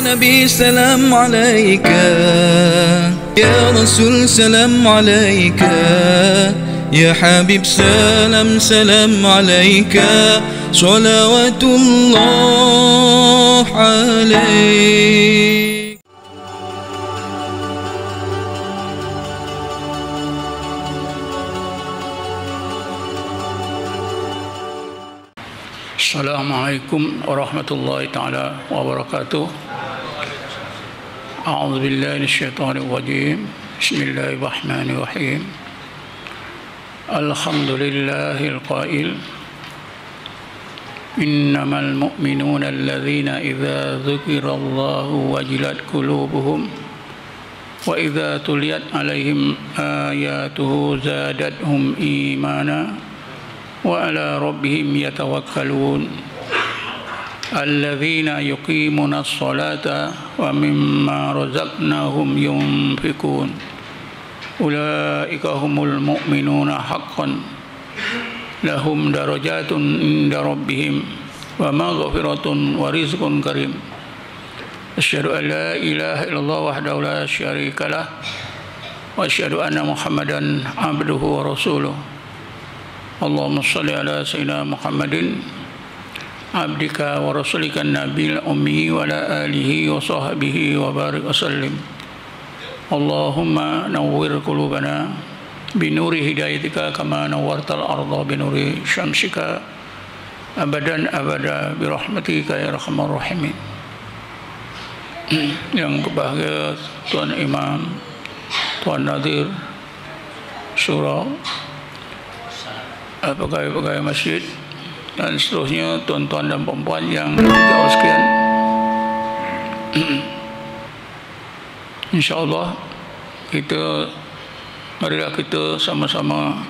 نبي سلام عليك، يا رسول سلام عليك، يا حبيب سلام سلام عليك، صلوات الله عليك. Assalamualaikum warahmatullahi taala wabarakatuh. A'udzu billahi minasyaitonir rajim. Bismillahirrahmanirrahim. Alhamdulillahil qail. Innamal mu'minuna alladzina idza dzukirallahu wajilat qulubuhum wa idza tuliyat 'alaihim ayatuhu zadatuhum imana wa ala rabbihim yatawakkalun alladzina yuqimuna as-salata wa mimma razaqnahum yunfikun ulaika humul mu'minuna haqqan lahum darajatun inda rabbihim wa maghfiratun wa rizqun karim. Asyhadu an la ilaha illallah wahdahu la syarikalah wa asyhadu anna Muhammadan abduhu wa rasuluh. Allahumma salli ala sayyidina Muhammadin abdika wa rasulika nabil ummi wa ala alihi wa sahbihi wa barik wa sallim. Allahumma nawwir qulubana binuri hidayatika kama nawwartal arda binuri syamsika abadan abada birahmatika ya arhamar rahimin. Yang berbahagia Tuan Imam, Tuan Nadir Syura, pegawai-pegawai masjid dan seterusnya, tuan-tuan dan puan-puan yang berbahagia sekalian. InsyaAllah marilah kita sama-sama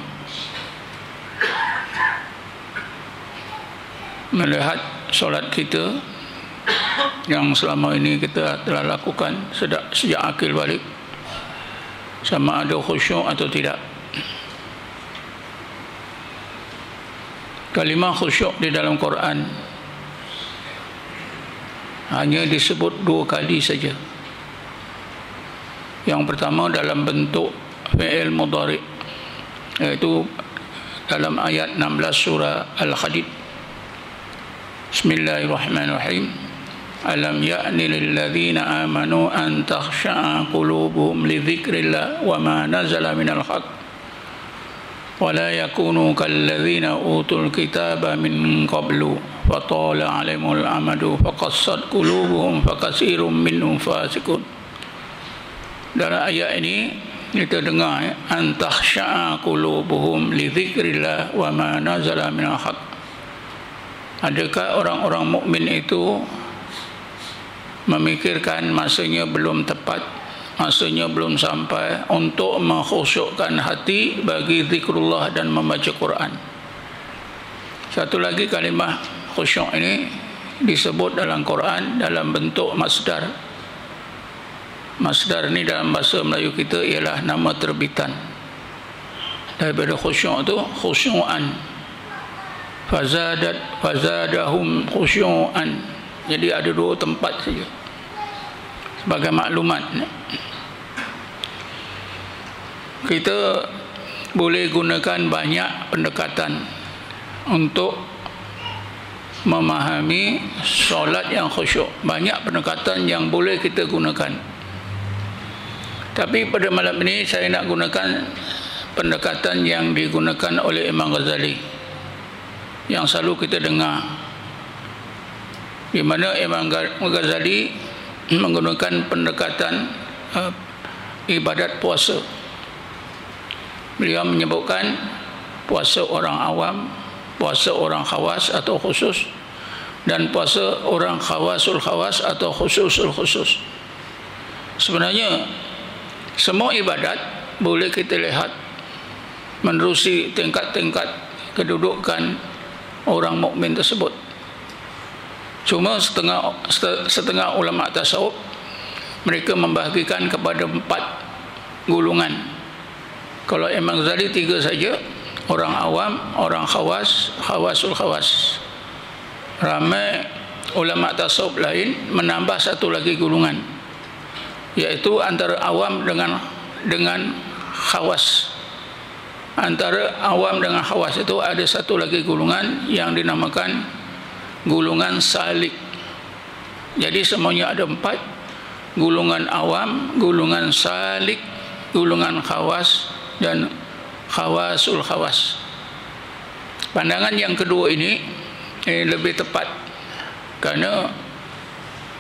melihat solat kita yang selama ini kita telah lakukan sejak akil balik, sama ada khusyuk atau tidak. Kalimah khusyuk di dalam Quran hanya disebut 2 kali saja. Yang pertama dalam bentuk fi'il mudhari', yaitu dalam ayat 16 surah Al-Hadid. Bismillahirrahmanirrahim. Alam ya'ni lilladzina amanu an takhsha'a qulubuhum li dzikrillah wa ma nazala minal haqq ولا يكونوا كالذين أوتوا الكتاب من قبل فطال عليهم الأمد فقست قلوبهم فكثير منهم فاسقون. Dalam ayat ini kita dengar an takhsha'a qulubuhum li dzikrillah wa ma nazala minal haqq. Adakah orang-orang mukmin itu memikirkan masanya belum tepat, masanya belum sampai untuk mengkhusyukkan hati bagi zikrullah dan membaca Quran. Satu lagi kalimah khusyuk ini disebut dalam Quran dalam bentuk masdar. Masdar ini dalam bahasa Melayu kita ialah nama terbitan. Daripada khusyuk itu khusyu'an. Fazadahum khusyu'an. Jadi ada 2 tempat saja. Sebagai maklumat, kita boleh gunakan banyak pendekatan untuk memahami solat yang khusyuk. Banyak pendekatan yang boleh kita gunakan. Tapi pada malam ini saya nak gunakan pendekatan yang digunakan oleh Imam Ghazali, yang selalu kita dengar, di mana Imam Ghazali menggunakan pendekatan ibadat puasa. Beliau menyebutkan puasa orang awam, puasa orang khawas atau khusus, dan puasa orang khawasul khawas atau khususul khusus. Sebenarnya semua ibadat boleh kita lihat menerusi tingkat-tingkat kedudukan orang mukmin tersebut. Cuma setengah ulama tasawuf mereka membahagikan kepada 4 golongan. Kalau Imam Ghazali 3 saja, orang awam, orang khawas, khawasul khawas. Ramai ulama tasawuf lain menambah satu lagi golongan, yaitu antara awam dengan khawas. Antara awam dengan khawas itu ada satu lagi golongan yang dinamakan golongan salik. Jadi semuanya ada 4: golongan awam, golongan salik, golongan khawas, dan khawasul khawas. Pandangan yang kedua ini lebih tepat kerana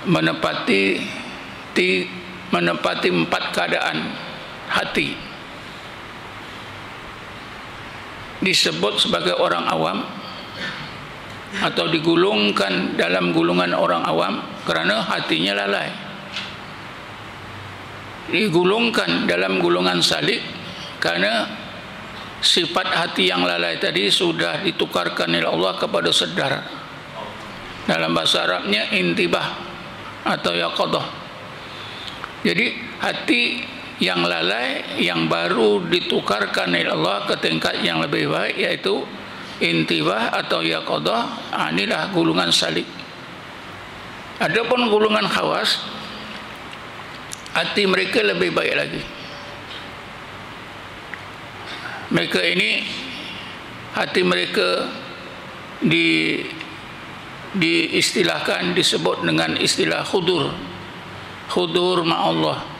menepati 4 keadaan hati. Disebut sebagai orang awam atau digulungkan dalam golongan orang awam kerana hatinya lalai. Digulungkan dalam golongan salik kerana sifat hati yang lalai tadi sudah ditukarkan oleh Allah kepada sedar. Dalam bahasa Arabnya intibah atau yaqadah. Jadi hati yang lalai yang baru ditukarkan oleh Allah ke tingkat yang lebih baik, yaitu intibah atau yaqadah. Inilah golongan salik. Adapun golongan khawas, hati mereka lebih baik lagi. Mereka ini hati mereka disebut dengan istilah khudur ma'allah.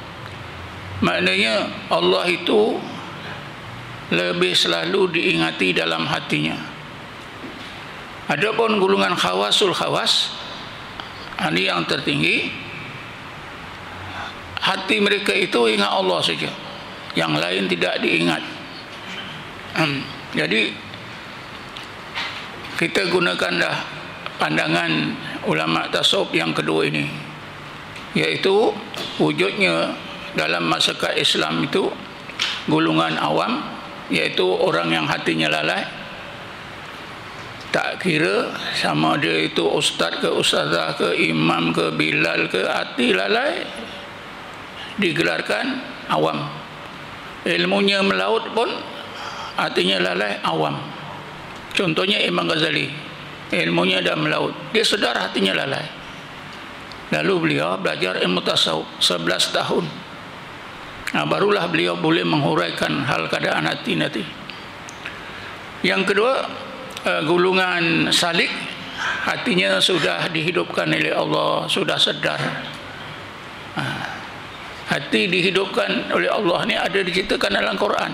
Maknanya Allah itu lebih selalu diingati dalam hatinya. Adapun golongan khawasul khawas, ini yang tertinggi, hati mereka itu ingat Allah saja, yang lain tidak diingat. Jadi kita gunakanlah pandangan ulama tasawuf yang kedua ini, yaitu wujudnya dalam masyarakat Islam itu golongan awam, yaitu orang yang hatinya lalai. Tak kira sama dia itu ustaz ke ustazah ke imam ke bilal ke, hati lalai digelarkan awam. Ilmunya melaut pun hatinya lalai, awam. Contohnya Imam Ghazali, ilmunya dah melaut, dia sedar hatinya lalai. Lalu beliau belajar ilmu tasawuf 11 tahun. Barulah beliau boleh menghuraikan hal keadaan hati nanti. Yang kedua, golongan salik, hatinya sudah dihidupkan oleh Allah, sudah sedar. Hati dihidupkan oleh Allah ni ada diceritakan dalam Quran.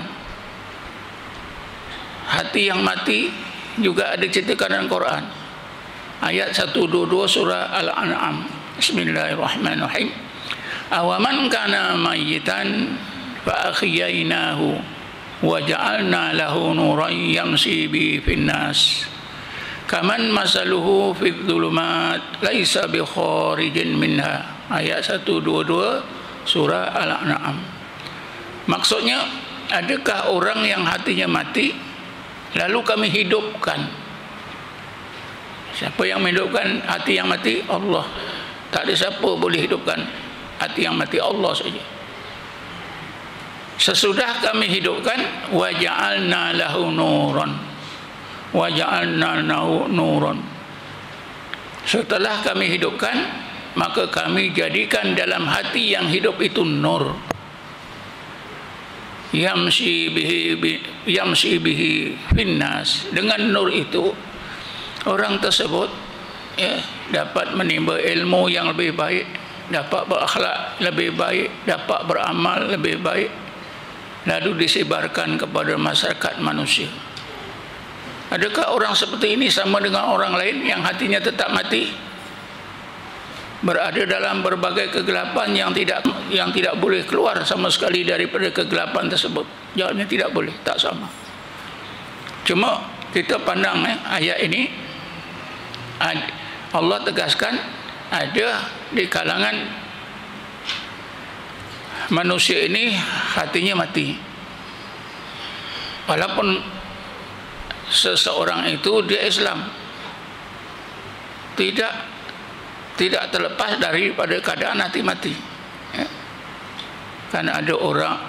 Hati yang mati juga ada diceritakan dalam Quran. Ayat 122 surah Al-An'am. Bismillahirrahmanirrahim. Awaman kana mayyitan fa akhyainahu wa ja'alna lahu nuran yamshi bi finnas kaman masaluhu fi dhulumat laisa bi kharijin minha. Ayat 122 surah Al-An'am. Maksudnya, adakah orang yang hatinya mati lalu kami hidupkan? Siapa yang menghidupkan hati yang mati? Allah. Tak ada siapa boleh hidupkan hati yang mati, Allah saja. Sesudah kami hidupkan, wa ja'alna lahu nuran, wa ja'alna lahu nuran. Setelah kami hidupkan, maka kami jadikan dalam hati yang hidup itu nur. Yamshi bihi finnas. Dengan nur itu orang tersebut dapat menimba ilmu yang lebih baik, dapat berakhlak lebih baik, dapat beramal lebih baik, lalu disebarkan kepada masyarakat manusia. Adakah orang seperti ini sama dengan orang lain yang hatinya tetap mati, berada dalam berbagai kegelapan yang tidak boleh keluar sama sekali daripada kegelapan tersebut? Jawabnya tidak boleh, tak sama. Cuma kita pandang ayat ini, Allah tegaskan ada di kalangan manusia ini hatinya mati, walaupun seseorang itu dia Islam, tidak terlepas daripada keadaan hati mati. Karena ada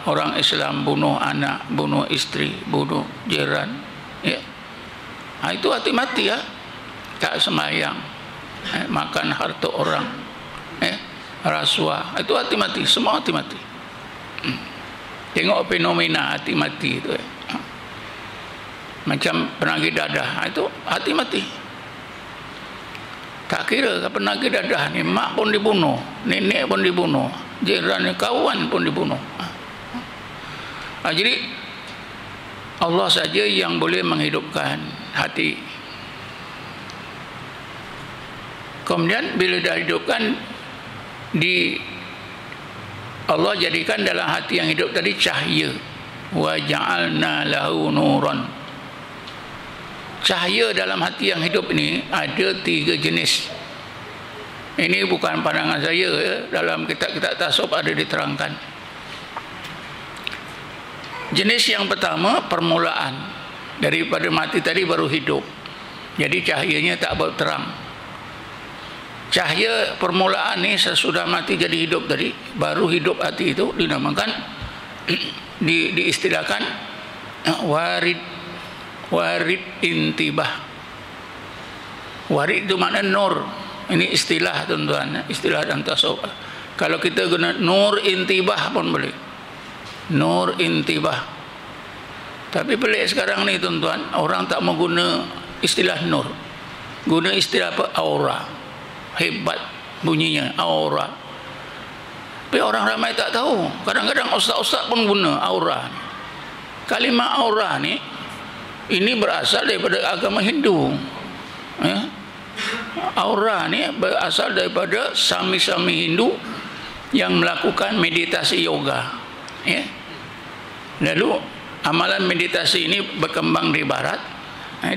orang Islam bunuh anak, bunuh isteri, bunuh jiran, itu hati mati, tak sembahyang, makan harta orang, rasuah, itu hati mati, semua hati mati. Tengok fenomena hati mati itu, macam penagih dadah, itu hati mati. Tak kira penagih dadah ni, mak pun dibunuh, nenek pun dibunuh, jiran kawan pun dibunuh. Jadi Allah saja yang boleh menghidupkan hati. Kemudian bila dah hidupkan, Allah jadikan dalam hati yang hidup tadi cahaya. Wa ja'alna lahu nuran. Cahaya dalam hati yang hidup ini ada 3 jenis. Ini bukan pandangan saya, ya. Dalam kitab-kitab tasawuf ada diterangkan. Jenis yang pertama, permulaan. Daripada mati tadi baru hidup. Jadi cahayanya tak berterang. Cahaya permulaan ni sesudah mati jadi hidup tadi, baru hidup hati itu dinamakan, diistilahkan warid intibah. Warid itu makna nur. Ini istilah tuan-tuan, istilah dalam tasawuf. Kalau kita guna nur intibah pun boleh. Nur intibah. Tapi pelik sekarang ni tuan-tuan, orang tak mau guna istilah nur. Guna istilah apa? Aura. Hebat bunyinya, aura. Tapi orang ramai tak tahu. Kadang-kadang ustaz-ustaz pun guna aura. Kalimah aura ni, ini berasal daripada agama Hindu. Ya. Aura ni berasal daripada sami-sami Hindu yang melakukan meditasi yoga. Ya. Lalu amalan meditasi ini berkembang di barat.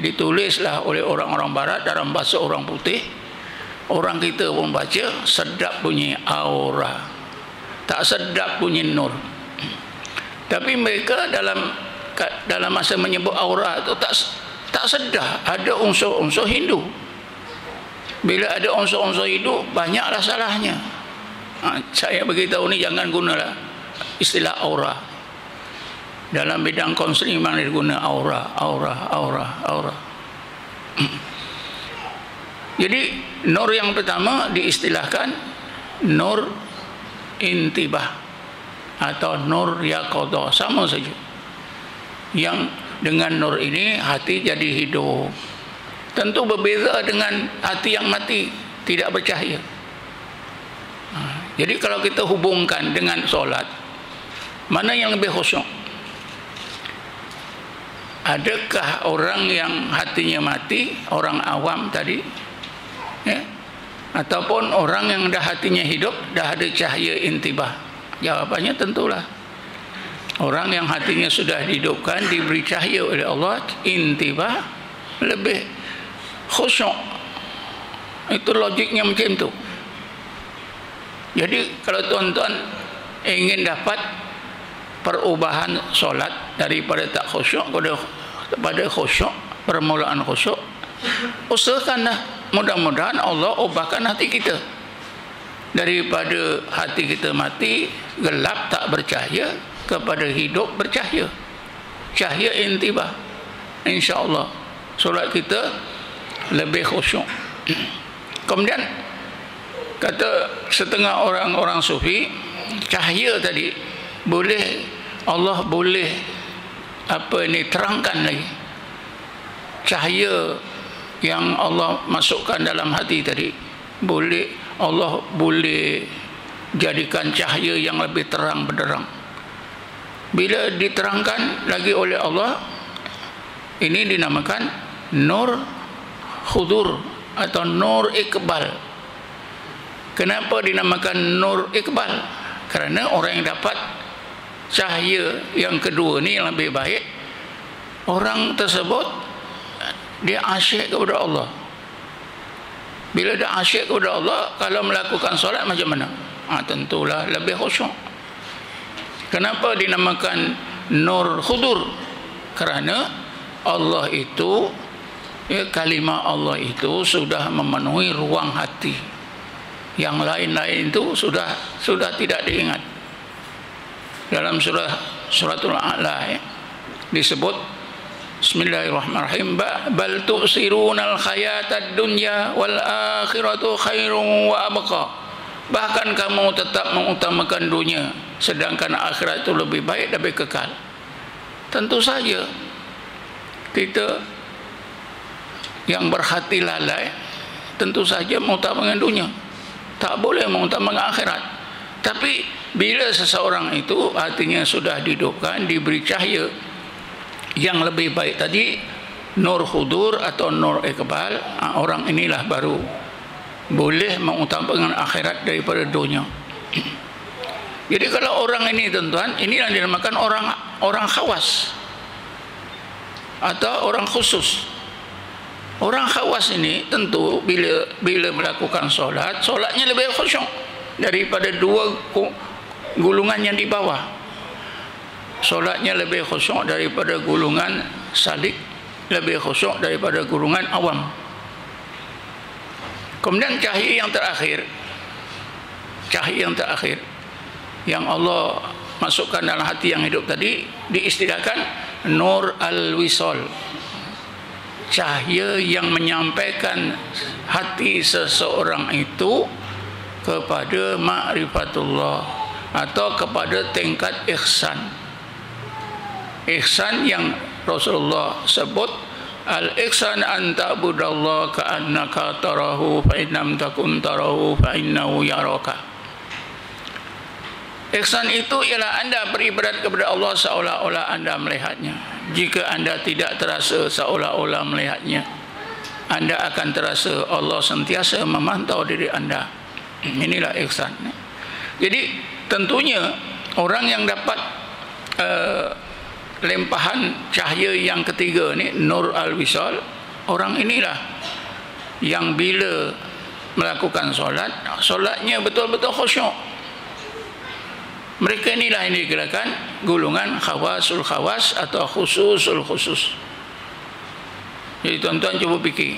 Ditulislah oleh orang-orang barat dalam bahasa orang putih. Orang kita pun baca, sedap bunyi aura, tak sedap bunyi nur. Tapi mereka dalam masa menyebut aura itu tak sedar ada unsur-unsur Hindu. Bila ada unsur-unsur Hindu, banyaklah salahnya. Saya beritahu ni, jangan gunalah istilah aura. Dalam bidang konseling memang diguna aura. Jadi nur yang pertama diistilahkan nur intibah atau nur yaqadha, sama saja. Yang dengan nur ini hati jadi hidup. Tentu berbeza dengan hati yang mati, tidak bercahaya. Jadi kalau kita hubungkan dengan solat, mana yang lebih khusyuk? Adakah orang yang hatinya mati, orang awam tadi, ya? Ataupun orang yang dah hatinya hidup, dah ada cahaya intibah? Jawapannya tentulah orang yang hatinya sudah dihidupkan, diberi cahaya oleh Allah, intibah, lebih khusyuk. Itu logiknya macam tu. Jadi kalau tuan-tuan ingin dapat perubahan solat daripada tak khusyuk kepada khusyuk, permulaan khusyuk, usahakanlah. Mudah-mudahan Allah ubahkan hati kita daripada hati kita mati, gelap, tak bercahaya, kepada hidup, bercahaya, cahaya intibah. InsyaAllah solat kita lebih khusyuk. Kemudian kata setengah orang-orang sufi, cahaya tadi Allah boleh terangkan lagi. Cahaya yang Allah masukkan dalam hati tadi, Allah boleh jadikan cahaya yang lebih terang benderang. Bila diterangkan lagi oleh Allah, ini dinamakan nur khudur atau nur iqbal. Kenapa dinamakan nur iqbal? Kerana orang yang dapat cahaya yang kedua ni yang lebih baik, orang tersebut dia asyik kepada Allah. Bila dia asyik kepada Allah, kalau melakukan solat macam mana? Tentulah lebih khusyuk. Kenapa dinamakan nur khudur? Kerana Allah itu, kalimah Allah itu sudah memenuhi ruang hati. Yang lain-lain itu sudah tidak diingat. Dalam suratul A'la disebut Bismillahirrahmanirrahim. Bal tu'sirunal hayatad dunya wal akhiratu khairun wa abqa. Bahkan kamu tetap mengutamakan dunia, sedangkan akhirat itu lebih baik, lebih kekal. Tentu saja kita yang berhati lalai tentu saja mengutamakan dunia, tak boleh mengutamakan akhirat. Tapi bila seseorang itu hatinya sudah dihidupkan, diberi cahaya yang lebih baik tadi, nur hudur atau nur iqbal, orang inilah baru boleh mengutamakan akhirat daripada dunia. Jadi kalau orang ini tuan-tuan, ini yang dinamakan orang khawas atau orang khusus. Orang khawas ini tentu bila melakukan solatnya lebih khusyuk daripada dua gulungan yang di bawah. Solatnya lebih khusyuk daripada gulungan salik, lebih khusyuk daripada gulungan awam. Kemudian cahaya yang terakhir yang Allah masukkan dalam hati yang hidup tadi diistilahkan nur al-wisal, cahaya yang menyampaikan hati seseorang itu kepada ma'rifatullah atau kepada tingkat ihsan. Ihsan yang Rasulullah sebut, al-ihsan an ta'budallaha ka'annaka tarahu fa in lam takun tarahu fa innahu yaraka. Ihsan itu ialah anda beribadat kepada Allah seolah-olah anda melihatnya. Jika anda tidak terasa seolah-olah melihatnya, anda akan terasa Allah sentiasa memantau diri anda. Inilah ihsan. Jadi tentunya orang yang dapat lempahan cahaya yang ketiga ni, nur al-wisal, orang inilah yang bila melakukan solatnya betul-betul khusyuk. Mereka inilah yang dikirakan golongan khawasul khawas atau khususul khusus. Jadi tuan-tuan cuba fikir,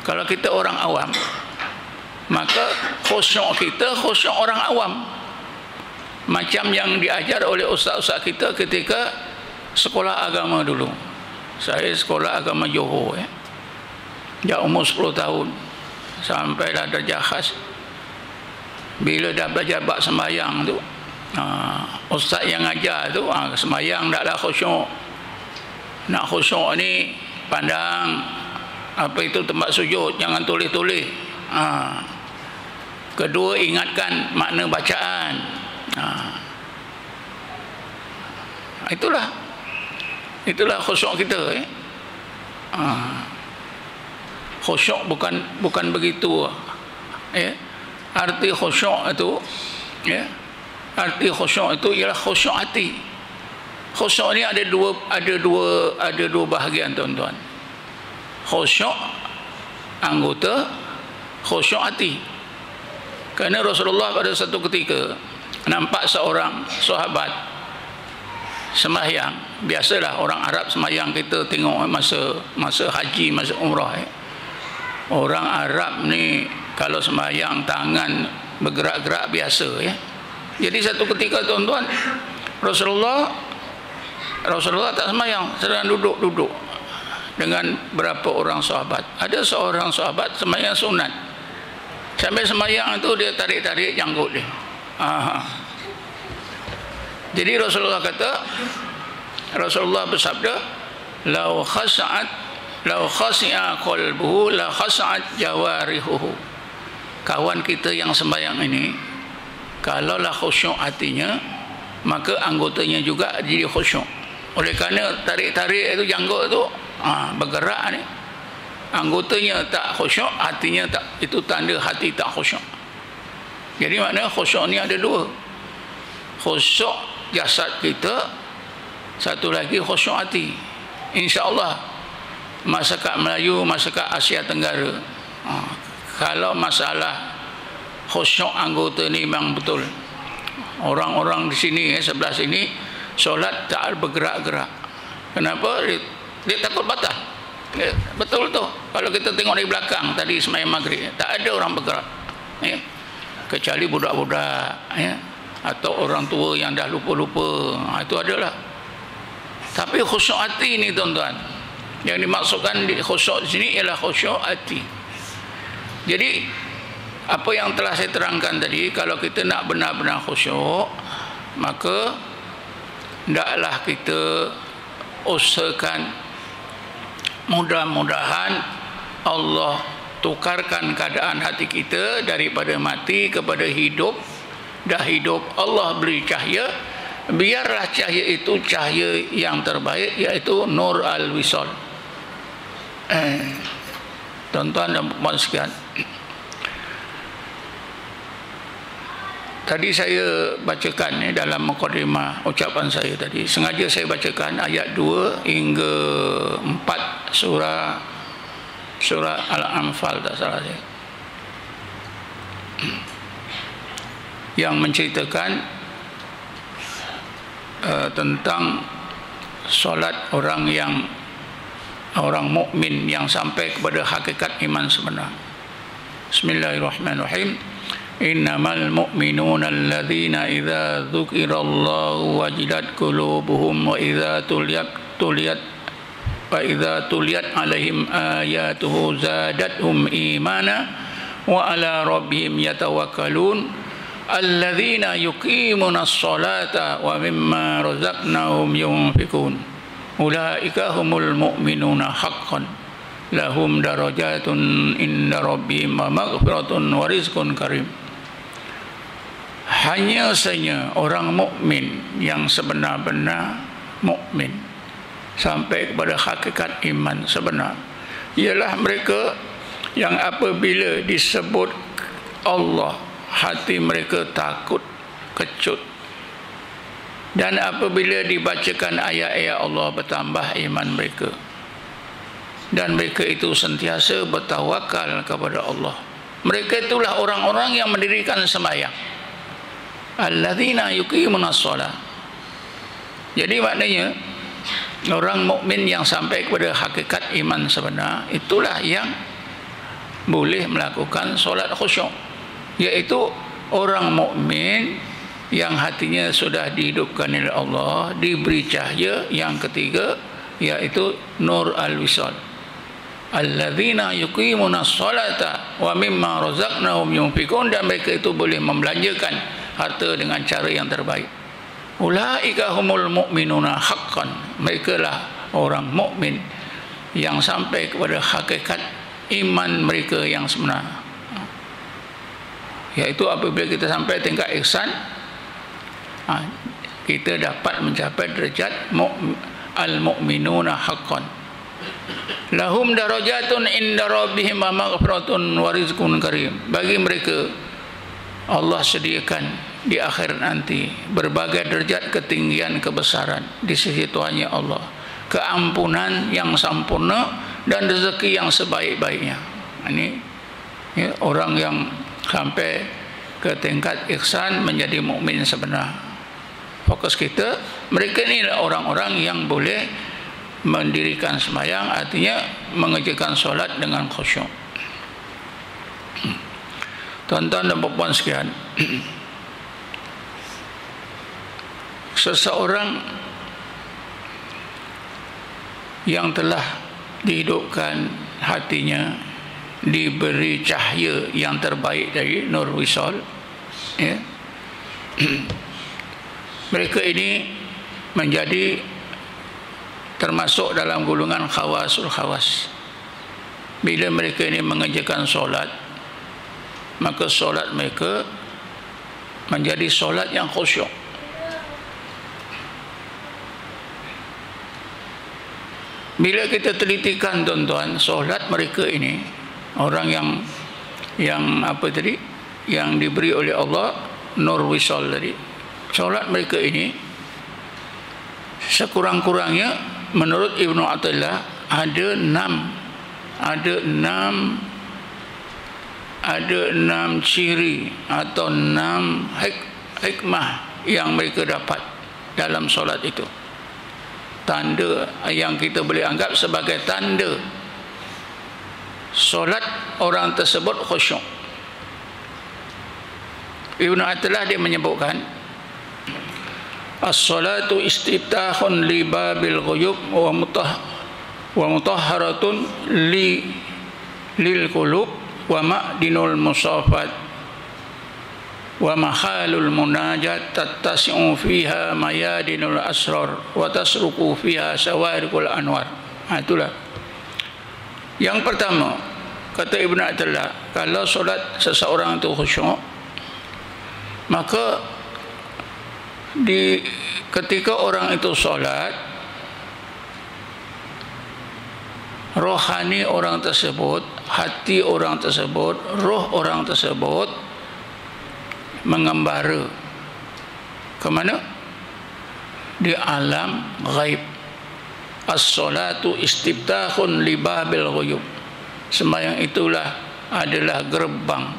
kalau kita orang awam, maka khusyuk kita khusyuk orang awam, macam yang diajar oleh ustaz-ustaz kita ketika sekolah agama dulu. Saya sekolah agama Johor, dah umur 10 tahun sampailah darjah khas. Bila dah belajar bab sembahyang tu, ustaz yang ajar tu, sembahyang taklah khusyuk. Nak khusyuk ni pandang apa itu tempat sujud, jangan tulis-tulis. Kedua, ingatkan makna bacaan. Itulah khusyuk kita. Khusyuk bukan begitu. Arti khusyuk itu, arti khusyuk itu ialah khusyuk hati. Khusyuk ni ada dua bahagian tuan-tuan. Khusyuk anggota, khusyuk hati. Kerana Rasulullah pada satu ketika nampak seorang sahabat sembahyang. Biasalah orang Arab sembahyang, kita tengok masa haji, masa umrah. Orang Arab ni kalau sembahyang tangan bergerak-gerak biasa. Jadi satu ketika tuan-tuan, Rasulullah tak sembahyang, sedang duduk dengan berapa orang sahabat. Ada seorang sahabat sembahyang sunat. Sambil sembahyang itu dia tarik-tarik janggut dia. Jadi Rasulullah bersabda, lau khasi'a qalbuhu la khasa'at jawarihuhu. Kawan kita yang sembahyang ini, kalaulah khusyuk hatinya, maka anggotanya juga jadi khusyuk. Oleh kerana tarik-tarik itu janggut itu bergerak ni, anggotanya tak khusyuk, hatinya tak, itu tanda hati tak khusyuk. Jadi maknanya khusyuk ni ada dua. Khusyuk jasad kita, satu lagi khusyuk hati. InsyaAllah masyarakat Melayu, masyarakat Asia Tenggara, kalau masalah khusyuk anggota ni memang betul. Orang-orang di sini, sebelah sini, solat tak bergerak-gerak. Kenapa? Dia takut batal. Betul tu. Kalau kita tengok dari belakang tadi sembahyang maghrib, tak ada orang bergerak. Kecuali budak-budak, atau orang tua yang dah lupa-lupa, itu adalah. Tapi khusyuk hati ni tuan-tuan, yang dimaksudkan di khusyuk di sini ialah khusyuk hati. Jadi apa yang telah saya terangkan tadi, kalau kita nak benar-benar khusyuk, maka hendaklah kita usahakan, mudah-mudahan Allah tukarkan keadaan hati kita daripada mati kepada hidup. Dah hidup, Allah beri cahaya, biarlah cahaya itu cahaya yang terbaik, iaitu Nur Al-Wisal. Tuan-tuan dan puan sekalian, tadi saya bacakan dalam mukadimah ucapan saya tadi, sengaja saya bacakan ayat 2 hingga 4 surah Al-Anfal, tak salah saya, yang menceritakan tentang solat orang mukmin yang sampai kepada hakikat iman sebenar. Bismillahirrahmanirrahim. Innamal mu'minuna alladzina idza dzukirallahu wajilat qulubuhum wa idza tuliyat alaihim ayatuhu zadatuhum imana wa ala rabbihim yatawakkalun alladzina yuqimunas salata wa mimma razaqnahum yunfikun ulaika humul mu'minuna haqqan lahum darajatun inda rabbihim wa maghfiratun wa rizqun karim. Hanya saja orang mukmin yang sebenar-benar mukmin sampai kepada hakikat iman sebenar ialah mereka yang apabila disebut Allah, hati mereka takut, kecut, dan apabila dibacakan ayat-ayat Allah bertambah iman mereka, dan mereka itu sentiasa bertawakal kepada Allah. Mereka itulah orang-orang yang mendirikan sembahyang. Alladzina yuqimunas shalah. Jadi maknanya orang mukmin yang sampai kepada hakikat iman sebenar itulah yang boleh melakukan solat khusyuk, iaitu orang mukmin yang hatinya sudah dihidupkan oleh Allah, diberi cahaya yang ketiga, iaitu Nur Al-Wisal. Alladzina yuqimunas salata wa mimma razaqnahum yunfikun, dan mereka itu boleh membelanjakan harta dengan cara yang terbaik. Ulaika humul mu'minuna haqqan. Mereka lah orang mukmin yang sampai kepada hakikat iman mereka yang sebenar, iaitu apabila kita sampai tingkat ihsan, kita dapat mencapai derajat al-mu'minuna haqqan. Lahum darajatun inda rabbihim wa maghfiratun wa rizqun karim. Bagi mereka Allah sediakan di akhir nanti berbagai derajat ketinggian kebesaran di sisi Tuhannya Allah, keampunan yang sempurna dan rezeki yang sebaik-baiknya. Ini ya, orang yang sampai ke tingkat ihsan menjadi mukmin sebenar. Fokus kita, mereka ini orang-orang yang boleh mendirikan sembahyang, artinya mengerjakan solat dengan khusyuk. Tuan-tuan dan puan sekalian, seseorang yang telah dihidupkan hatinya, diberi cahaya yang terbaik dari Nur Wisal, ya, mereka ini menjadi termasuk dalam golongan khawasul khawas. Bila mereka ini mengerjakan solat, maka solat mereka menjadi solat yang khusyuk. Bila kita telitikan tuan-tuan, solat mereka ini, orang yang apa tadi, yang diberi oleh Allah Nur Wisal tadi, solat mereka ini sekurang-kurangnya menurut Ibnu Athaillah ada enam ciri atau 6 hikmah yang mereka dapat dalam solat itu. Tanda yang kita boleh anggap sebagai tanda solat orang tersebut khusyuk. Ibnu Athaillah dia menyebutkan As-salatu istiftahun li babil ghuyub wa mutahharatun lil qulub wa ma'dinul musafat wa mahalul munajat tattasi'u fiha mayadinul asrar wa tasruku fiha sawarikul anwar. Itulah yang pertama, kata Ibn Attallah, kalau solat seseorang itu khusyuk, maka ketika orang itu solat, rohani orang tersebut, hati orang tersebut, roh orang tersebut mengembara ke mana? Di alam ghaib. As-salatu istiftahun li babil ghuyub. Sembahyang itulah adalah gerbang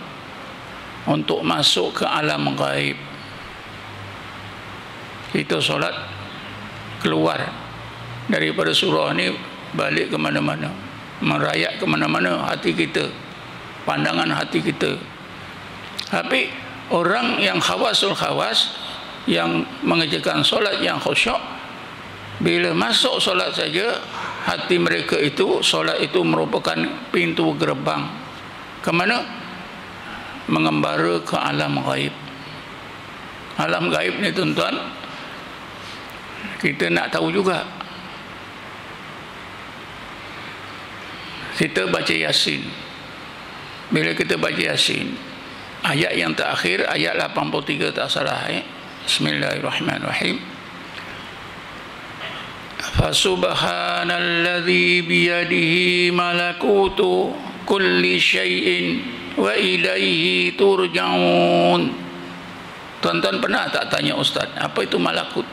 untuk masuk ke alam ghaib. Kita solat keluar daripada surah ni, balik ke mana-mana, merayap ke mana-mana hati kita, pandangan hati kita. Tapi orang yang khawasul khawas, yang mengerjakan solat yang khusyuk, bila masuk solat saja, hati mereka itu, solat itu merupakan pintu gerbang ke mana? Mengembara ke alam gaib. Alam gaib ni tuan-tuan, kita nak tahu juga. Kita baca Yasin. Bila kita baca Yasin, ayat yang terakhir, ayat 83 tak salah, Bismillahirrahmanirrahim. Fasubhanalladzi biyadihi malakutu kulli syai'in wa ilaihi turja'un. Tuan-tuan pernah tak tanya ustaz, apa itu malakut?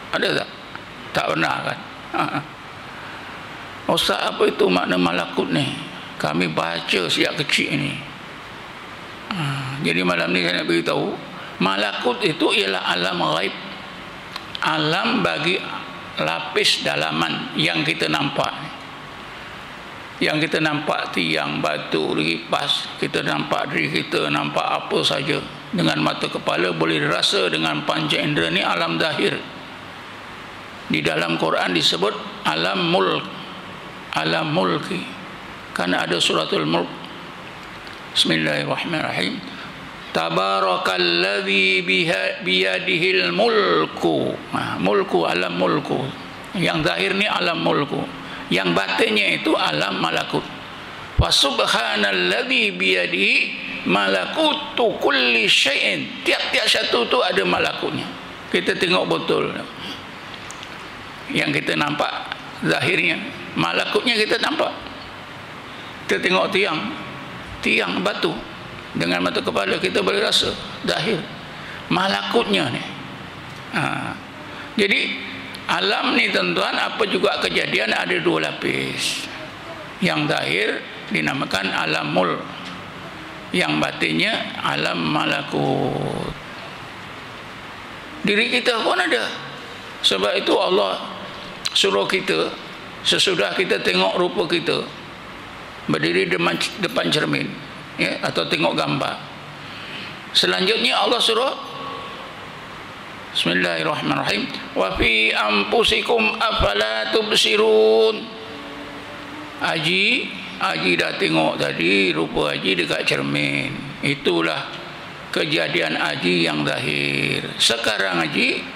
Ada tak? Tak pernah kan? Ustaz, apa itu makna malakut ni? Kami baca sejak kecil ni. Jadi malam ni saya nak beritahu, malakut itu ialah alam ghaib, alam bagi lapis dalaman yang kita nampak. Yang kita nampak tiang, batu, kipas, kita nampak diri kita, nampak apa saja dengan mata kepala, boleh dirasa dengan panca indera, ni alam zahir. Di dalam Quran disebut alam mulk, alam mulki. Kan ada suratul mulk. Bismillahirrahmanirrahim. Tabarakalladzi biyadihil mulku. Mulku, alam mulku. Yang zahir ni alam mulku, yang batinnya itu alam malakut. Wa subhanalladzi biyadihi malakutu kulli syai'in. Tiap-tiap satu tu ada malakutnya. Kita tengok betul. Yang kita nampak zahirnya, malakutnya kita nampak. Kita tengok tiang batu, dengan mata kepala kita boleh rasa zahir malakutnya ni. Jadi alam ni tuan-tuan, apa juga kejadian, ada dua lapis. Yang zahir dinamakan alam mul, yang batinnya alam malakut. Diri kita pun ada. Sebab itu Allah suruh kita, sesudah kita tengok rupa kita, berdiri depan cermin, ya, atau tengok gambar, selanjutnya Allah suruh, Bismillahirrahmanirrahim, wa fi anfusikum afala tubsirun. Haji dah tengok tadi rupa haji dekat cermin. Itulah kejadian haji yang zahir. Sekarang haji,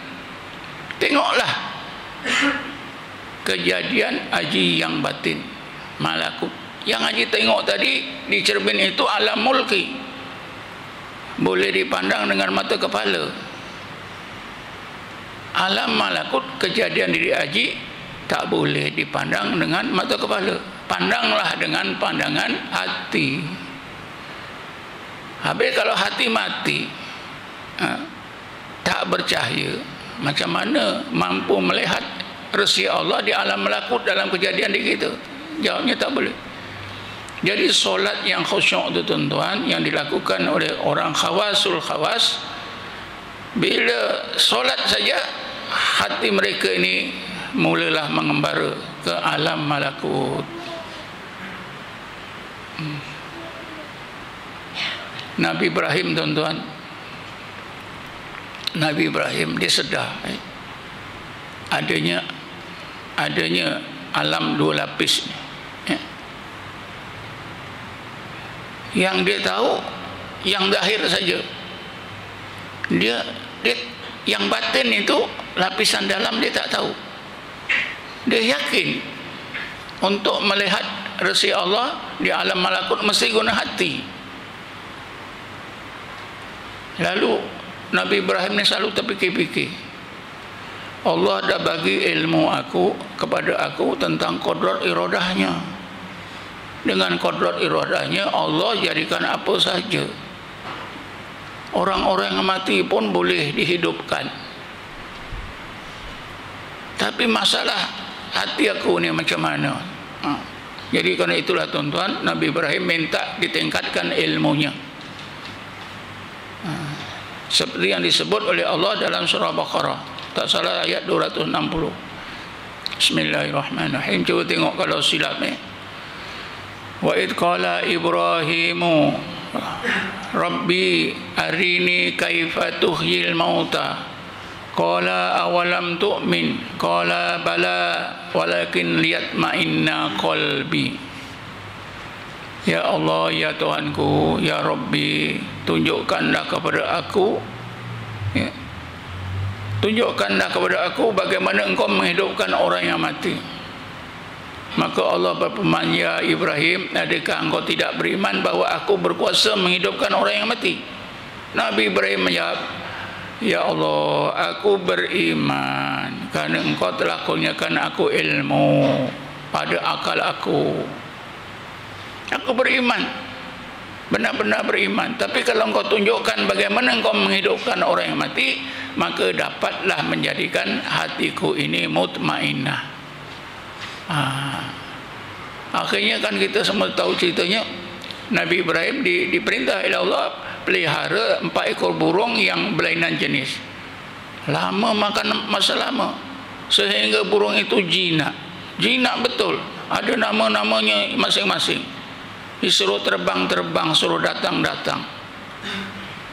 tengoklah kejadian haji yang batin, malakut. Yang haji tengok tadi di cermin itu alam mulki, boleh dipandang dengan mata kepala. Alam malakut, kejadian diri haji, tak boleh dipandang dengan mata kepala. Pandanglah dengan pandangan hati. Habis kalau hati mati, tak bercahaya, macam mana mampu melihat resi Allah di alam malakut dalam kejadian diri kita? Jawabnya tak boleh. Jadi solat yang khusyuk itu tuan-tuan, yang dilakukan oleh orang khawasul khawas, bila solat saja hati mereka ini mulalah mengembara ke alam malakut. Nabi Ibrahim tuan-tuan, Nabi Ibrahim dia sedar adanya alam dua lapis ni. Yang dia tahu yang zahir saja. Dia yang batin itu, lapisan dalam dia tak tahu. Dia yakin untuk melihat resi Allah di alam malakut mesti guna hati. Lalu Nabi Ibrahim ni selalu terfikir-fikir, Allah dah bagi ilmu kepada aku tentang kodrat iradahnya. Dengan kodrat iradahnya Allah jadikan apa saja. Orang-orang yang mati pun boleh dihidupkan. Tapi masalah hati aku ni macam mana? Jadi kerana itulah tuan-tuan, Nabi Ibrahim minta ditingkatkan ilmunya. Seperti yang disebut oleh Allah dalam surah Baqarah, tak salah ayat 260. Bismillahirrahmanirrahim. Cuba tengok kalau silap ni. Wa id qala Ibrahimu Rabbi arini kaifa tuhyil mauta qala awalam tu'min qala bala walakin liyatma'inna qalbi. Ya Allah, ya Tuhanku, ya Rabbi, tunjukkanlah kepada aku, tunjukkanlah kepada aku bagaimana engkau menghidupkan orang yang mati. Maka Allah berfirman, ya Ibrahim, adakah engkau tidak beriman bahawa aku berkuasa menghidupkan orang yang mati? Nabi Ibrahim menjawab, ya Allah, aku beriman kerana engkau telah kurniakan aku ilmu pada akal aku. Aku beriman, benar-benar beriman. Tapi kalau engkau tunjukkan bagaimana engkau menghidupkan orang yang mati, maka dapatlah menjadikan hatiku ini mutmainnah. Akhirnya kan kita semua tahu ceritanya, Nabi Ibrahim diperintah oleh Allah pelihara 4 ekor burung yang berlainan jenis. Lama makan masa lama sehingga burung itu jinak. Jinak betul. Ada nama-namanya masing-masing. Disuruh terbang-terbang, suruh datang-datang.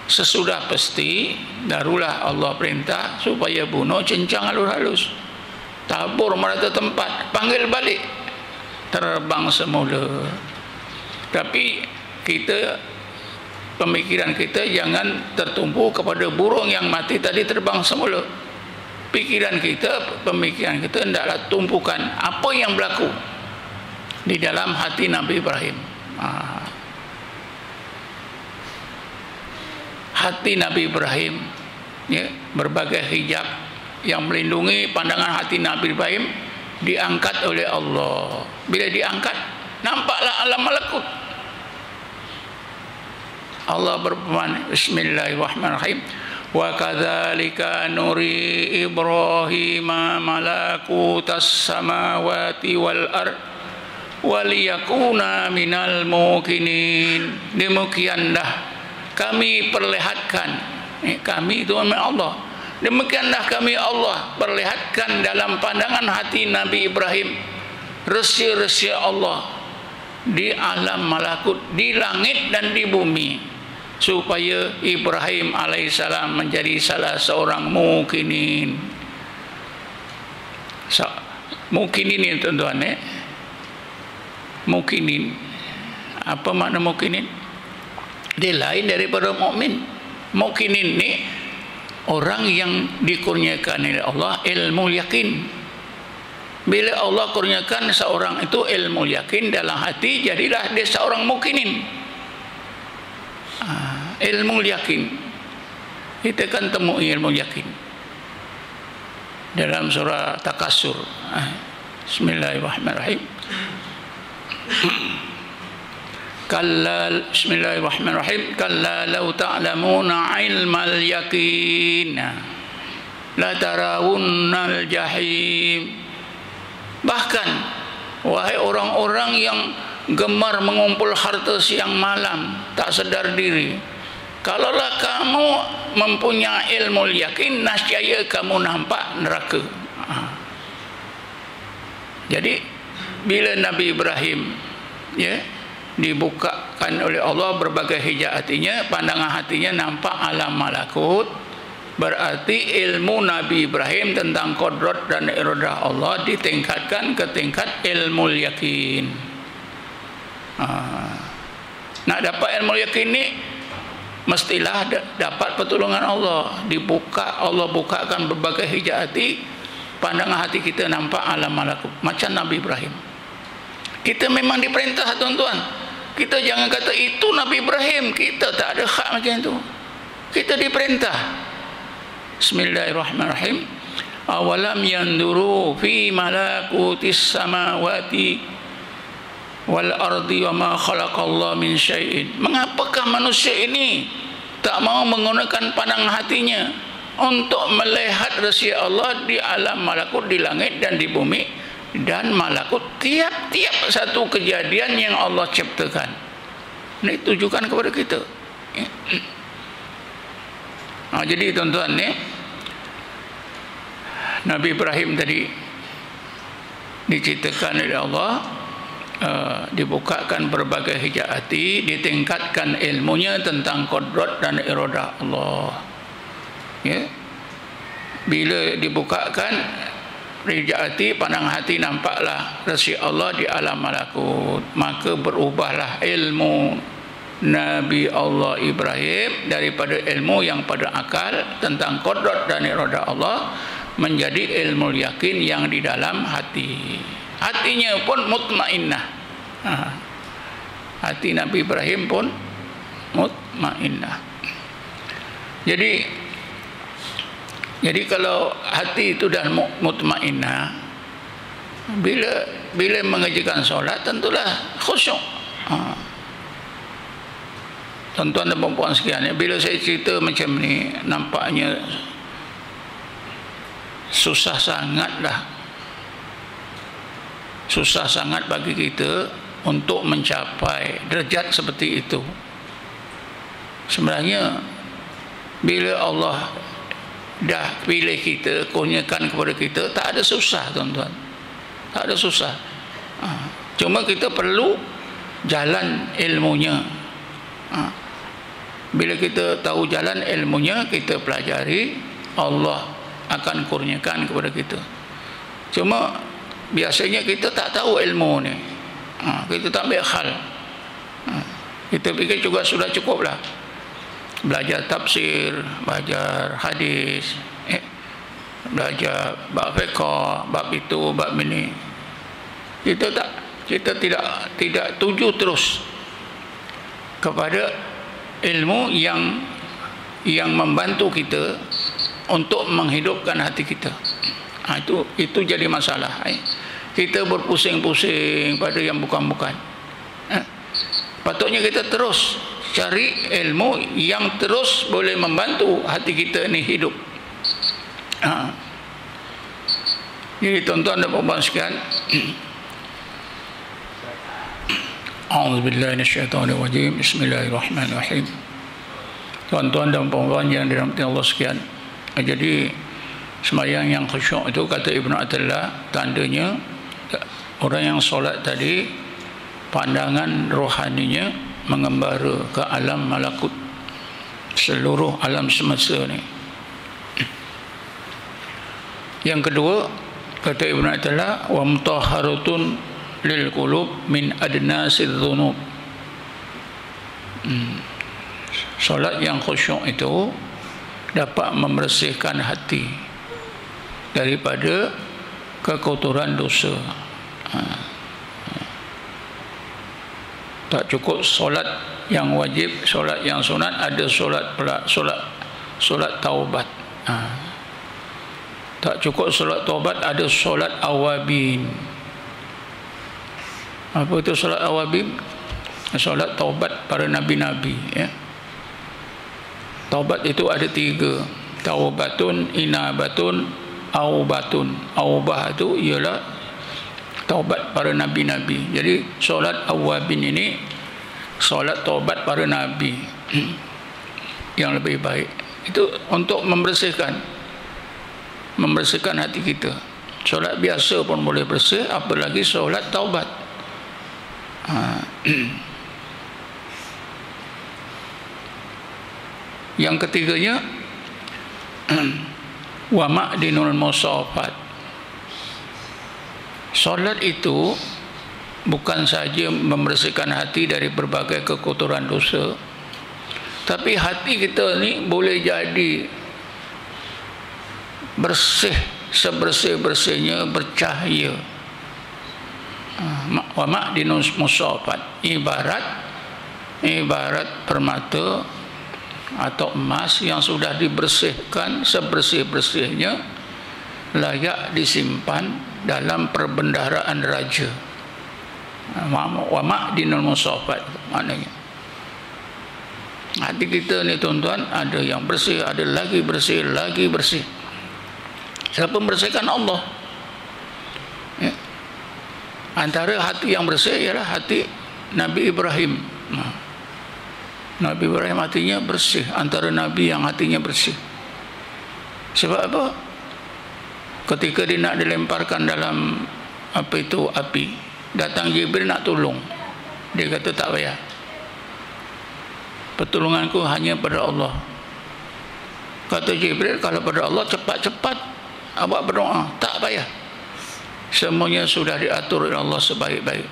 Sesudah pasti, barulah Allah perintah supaya bunuh cincang halus-halus. Tabur merata tempat, panggil balik, terbang semula. Tapi kita, pemikiran kita jangan tertumpu kepada burung yang mati tadi terbang semula. Pemikiran kita hendaklah tumpukan apa yang berlaku di dalam hati Nabi Ibrahim. Hati Nabi Ibrahim, ya, berbagai hijab yang melindungi pandangan hati Nabi Ibrahim diangkat oleh Allah. Bila diangkat, nampaklah alam malakut. Allah berfirman, Bismillahirrahmanirrahim, wa kadzalika nuri Ibrahima malakutas samawati wal ard waliyakuna minal muqinin. Demikianlah kami perlihatkan, kami itu Allah, demikianlah kami Allah perlihatkan dalam pandangan hati Nabi Ibrahim resi-resi Allah di alam malakut, di langit dan di bumi, supaya Ibrahim alaihissalam menjadi salah seorang mukinin. Mukinin ini tuan-tuan, mukinin. Apa makna mukinin? Dia lain daripada mukmin. Mukinin ni orang yang dikurniakan oleh Allah ilmu yakin. Bila Allah kurniakan seorang itu ilmu yakin dalam hati, jadilah dia seorang mukinin. Ilmu yakin, kita kan temui ilmu yakin dalam surah Takasur. Bismillahirrahmanirrahim. Kalla, bismillahirrahmanirrahim, kalla law ta'lamuna ilmal yakin la tarawunnal jahim. Bahkan wahai orang-orang yang gemar mengumpul harta siang malam, tak sedar diri, kalaulah kamu mempunyai ilmu yakin, nascaya kamu nampak neraka. Jadi bila Nabi Ibrahim, ya, dibukakan oleh Allah berbagai hijab hatinya, pandangan hatinya nampak alam malakut, Berarti ilmu Nabi Ibrahim tentang qudrat dan iradah Allah ditingkatkan ke tingkat ilmu yakin. Nak dapat ilmu yakin ni mestilah dapat pertolongan Allah. Allah bukakan berbagai hijab hati, pandangan hati kita nampak alam malakut macam Nabi Ibrahim. Kita memang diperintah, tuan-tuan. Kita jangan kata itu Nabi Ibrahim, kita tak ada hak macam itu. Kita diperintah. Bismillahirrahmanirrahim. Awalam yanduru fi malakutis samawati wal ardi wa ma khalaqallahu min syai'in. Mengapakah manusia ini tak mau menggunakan pandangan hatinya untuk melihat rahsia Allah di alam malakut, di langit dan di bumi dan malakut, tiap-tiap satu kejadian yang Allah ciptakan. Ini tujukan kepada kita. Jadi tuan-tuan ni, Nabi Ibrahim tadi diceritakan oleh Allah, dibukakan berbagai hijab hati, ditingkatkan ilmunya tentang qudrat dan iradah Allah. Ya. Bila dibukakan hijab hati, pandang hati, nampaklah rahsia Allah di alam malakut, maka berubahlah ilmu Nabi Allah Ibrahim daripada ilmu yang pada akal tentang qudrat dan iradah Allah menjadi ilmu yakin yang di dalam hati. Hatinya pun mutmainnah. Hati Nabi Ibrahim pun mutmainnah. Jadi kalau hati itu dah mutmainnah, bila mengerjakan solat tentulah khusyuk. Tuan-tuan dan puan-puan sekalian, bila saya cerita macam ni, nampaknya susah sangat bagi kita untuk mencapai derajat seperti itu. Sebenarnya bila Allah dah pilih kita, kurniakan kepada kita, tak ada susah, tuan-tuan. Tak ada susah. Cuma kita perlu jalan ilmunya. Bila kita tahu jalan ilmunya, kita pelajari, Allah akan kurniakan kepada kita. Cuma biasanya kita tak tahu ilmu ni. Kita tak ambil hal. Kita fikir juga sudah cukup lah. Belajar tafsir, belajar hadis, belajar bab fiqh, bab itu, bab ini. Kita tidak tuju terus kepada ilmu yang membantu kita untuk menghidupkan hati kita. Itu jadi masalah. Kita berpusing-pusing pada yang bukan-bukan. Patutnya kita terus cari ilmu yang terus boleh membantu hati kita ni hidup. Jadi tuan-tuan dan puan-puan sekalian, A'udzubillahi minasyaitonirrajim. Bismillahirrahmanirrahim. Tuan-tuan dan puan-puan yang dirahmati Allah sekalian, jadi sembahyang yang khusyuk itu, kata Ibnu Athaillah, tandanya orang yang solat tadi pandangan rohaninya mengembara ke alam malakut, seluruh alam semesta ni. Yang kedua, kata Ibnu Athaillah, wa mutahharatun lil qulub min adnasidz dzunub. Solat yang khusyuk itu dapat membersihkan hati daripada kekotoran dosa. Tak cukup solat yang wajib, solat yang sunat, ada solat pula solat taubat. Tak cukup solat taubat, ada solat awabin. Apa itu solat awabin? Solat taubat para nabi-nabi, ya. Taubat itu ada 3. Taubatun, inabatun, aubatun. Aubah itu ialah taubat para nabi-nabi. Jadi solat awabin ini solat taubat para nabi yang lebih baik. Itu untuk membersihkan hati kita. Solat biasa pun boleh bersih, apalagi solat taubat. Yang ketiganya, wa ma'dinul musafat. Solat itu bukan saja membersihkan hati dari berbagai kekotoran dosa, tapi hati kita ni boleh jadi bersih, sebersih-bersihnya bercahaya. Wa ma'dinul musafat, ibarat permata atau emas yang sudah dibersihkan sebersih-bersihnya, layak disimpan dalam perbendaharaan raja. Wa ma'dinul musafat maknanya hati kita ni tuan-tuan, ada yang bersih, ada lagi bersih, lagi bersih. Siapa membersihkan? Allah. Ya. Antara hati yang bersih ialah hati Nabi Ibrahim. Nabi Ibrahim hatinya bersih, antara Nabi yang hatinya bersih. Sebab apa? Ketika dia nak dilemparkan dalam api, datang Jibril nak tolong. Dia kata tak payah, pertolonganku hanya pada Allah. Kata Jibril, kalau pada Allah cepat-cepat awak berdoa, tak payah, semuanya sudah diatur oleh Allah sebaik-baik.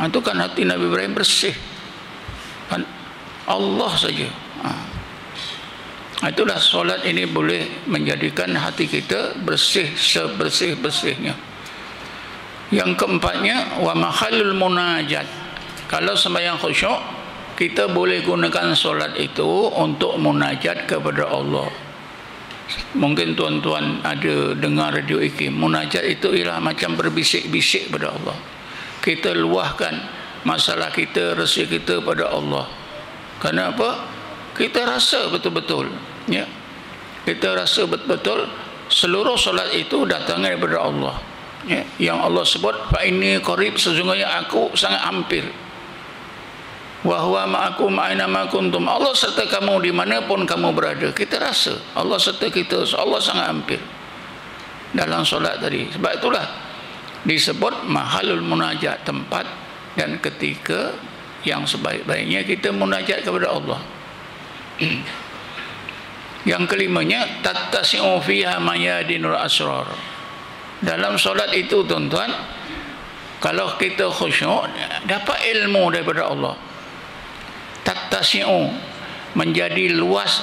Itu kan hati Nabi Ibrahim bersih, Allah saja. Itulah solat ini boleh menjadikan hati kita bersih sebersih-bersihnya. Yang keempatnya, wa mahallul munajat. Kalau sembahyang khusyuk, kita boleh gunakan solat itu untuk munajat kepada Allah. Mungkin tuan-tuan ada dengar radio IKIM, munajat itu ialah macam berbisik-bisik pada Allah. Kita luahkan masalah kita, rasa kita pada Allah. Kenapa? Kita rasa betul-betul, ya. Kita rasa betul-betul seluruh solat itu datangnya daripada Allah, ya. Yang Allah sebut, fa inni qarib, sesungguhnya aku sangat hampir. Wa huwa ma'akum aina ma kuntum, Allah serta kamu dimanapun kamu berada. Kita rasa Allah serta kita, Allah sangat hampir dalam solat tadi. Sebab itulah disebut mahalul munajat, tempat dan ketika yang sebaik-baiknya kita munajat kepada Allah. Yang kelimanya, tattasi'u fiha mayadinul asrar. Dalam solat itu tuan-tuan, kalau kita khusyuk, dapat ilmu daripada Allah. Tattasi'u, menjadi luas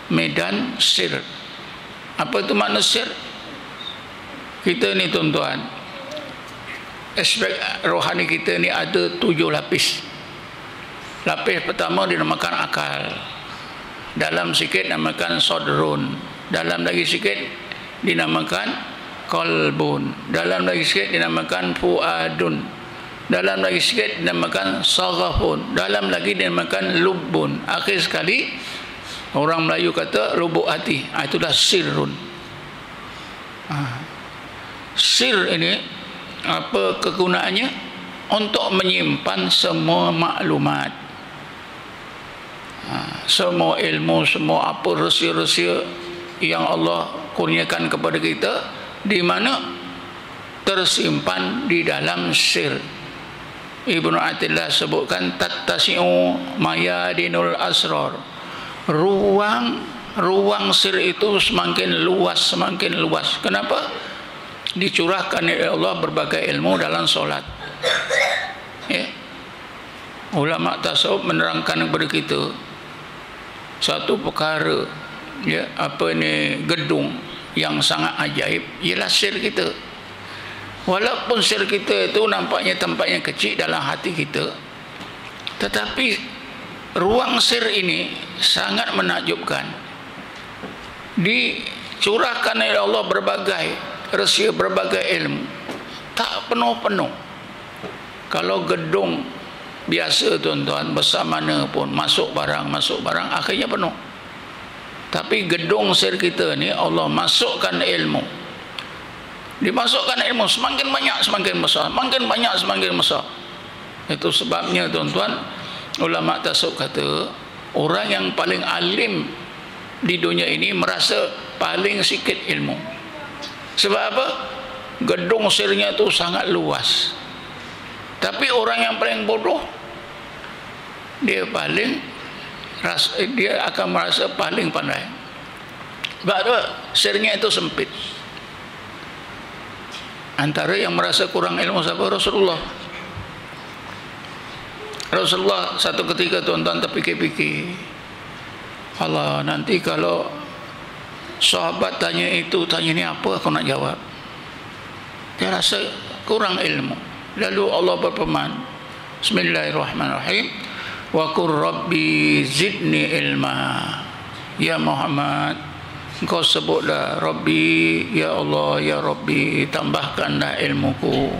medan sir. Apa itu makna sir? Kita ni tuan-tuan, aspek rohani kita ni ada 7 lapis. Lapis pertama dinamakan akal, dalam sikit dinamakan sodrun, dalam lagi sikit dinamakan qalbun, dalam lagi sikit dinamakan fuadun, dalam lagi sikit dinamakan saghafun, dalam lagi dinamakan lubbun, akhir sekali orang Melayu kata lubuk hati. Itulah sirrun. Sir ini apa kegunaannya? Untuk menyimpan semua maklumat, semua ilmu, semua apa rahsia-rahsia yang Allah kurniakan kepada kita, di mana tersimpan di dalam sir. Ibnu Attillah sebutkan, tattasi'u mayadinul asrar. Ruang sir itu semakin luas. Kenapa? Dicurahkan oleh Allah berbagai ilmu dalam solat, ya. Ulama tasawuf menerangkan kepada kita satu perkara, ya, apa ni, gedung yang sangat ajaib ialah sir kita. Walaupun sir kita itu nampaknya tempatnya kecil dalam hati kita, tetapi ruang sir ini sangat menakjubkan. Dicurahkan oleh Allah berbagai rahsia, berbagai ilmu, tak penuh-penuh. Kalau gedung biasa tuan-tuan, besar mana pun, masuk barang akhirnya penuh. Tapi gedung sir kita ni Allah masukkan ilmu. Dimasukkan ilmu semakin banyak semakin besar, makin banyak semakin besar. Itu sebabnya tuan-tuan, ulama tasawuf kata orang yang paling alim di dunia ini merasa paling sikit ilmu. Sebab apa? Gedung sirnya itu sangat luas. Tapi orang yang paling bodoh, dia paling dia akan merasa paling pandai. Sebab tu sirnya itu sempit. Antara yang merasa kurang ilmu siapa? Rasulullah. Rasulullah satu ketika tuan-tuan terfikir-fikir, Allah, nanti kalau sahabat tanya itu, tanya ni apa aku nak jawab? Dia rasa kurang ilmu. Lalu Allah berfirman, Bismillahirrahmanirrahim, wa qur rabbi zidni ilma. Ya Muhammad, engkau sebutlah Rabbi, ya Allah, ya Rabbi, tambahkanlah ilmuku.